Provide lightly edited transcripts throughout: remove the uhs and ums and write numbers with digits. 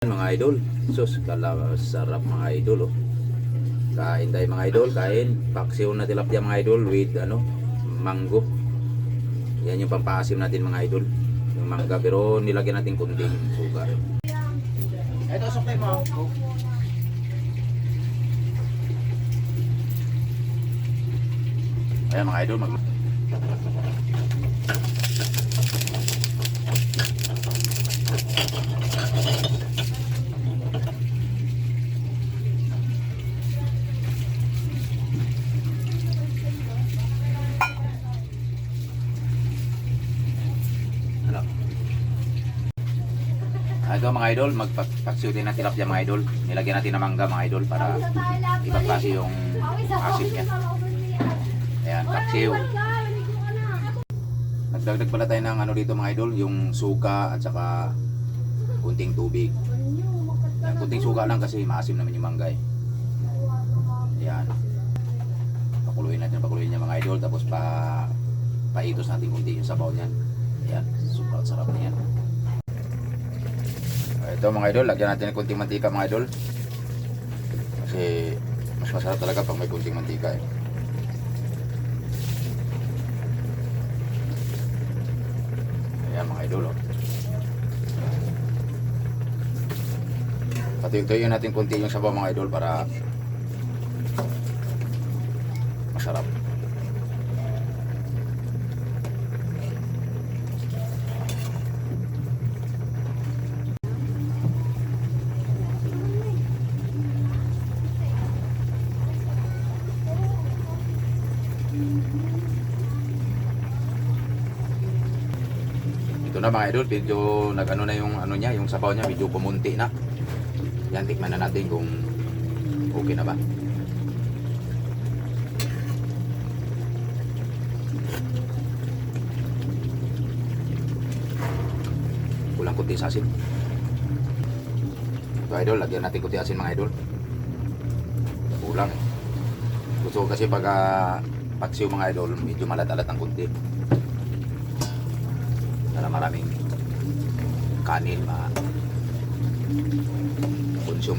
Mga idol, sus, sarap mga idol, oh. Kain tayo mga idol, kain paksiw na tilapia mga idol with mango. Yan yung pampasim natin mga idol, yung mangga, pero nilagyan natin kunting sugar. Ito suklay mo. Ayan mga idol, ito mga idol, magpaksiw din ng tilapia mga idol. Nilagyan natin ng mangga mga idol para ibang klase yung asim niya. Ayan, paksiw. Nagdagdag pala tayo ng dito mga idol, yung suka at saka kunting tubig. Ayan, kunting suka lang kasi maasim naman yung mangga eh. Ayan. Pakuluin niya mga idol, tapos paitos natin kunti yung sabaw niyan. Ayan, super sarap niyan. Ito mga idol, lagyan natin ng kunting mantika mga idol. Kasi mas masarap talaga pag may kunting mantika eh. Ayan mga idol, oh. Patuyuin natin kunti yung sabaw mga idol para masarap. Ito na mga idol, medyo nag-ano na yung niya, yung sabaw niya medyo pumunti na. Yan, tikman na natin kung okay na ba. Kulang kunti sa asin. Ito idol, lagyan natin kunti asin mga idol. Kulang eh. Gusto ko kasi pag paksiw mga idol, medyo malat-alat ang kunti. Para maraming kanin ma-consume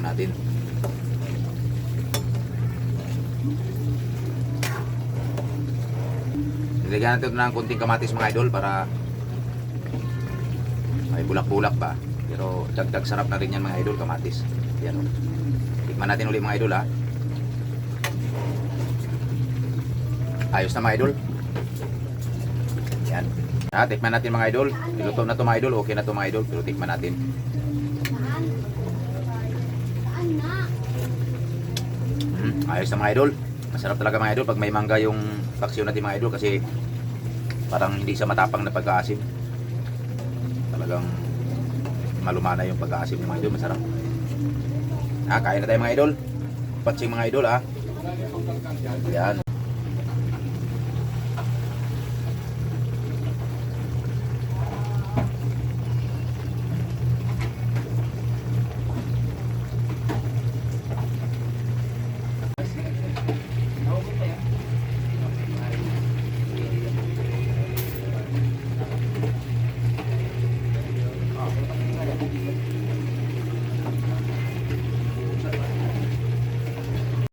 natin. Nilagyan natin ng kunting kamatis mga idol para may bulak-bulak ba. Pero dagdag sarap na rin yan mga idol, kamatis. Yan o. Tikman natin ulit mga idol ha. Ayos na mga idol. Yan. Tikman natin mga idol. Niluto na to mga idol. Okay na to mga idol. Pero tikman natin. Ayos na mga idol. Masarap talaga mga idol pag may mangga yung paksiw natin mga idol. Kasi parang hindi sa matapang na pagkaasim. Talagang malumana yung pagkaasim ng mga idol. Masarap. Kain na tayo mga idol. Patsing mga idol ha. Yan.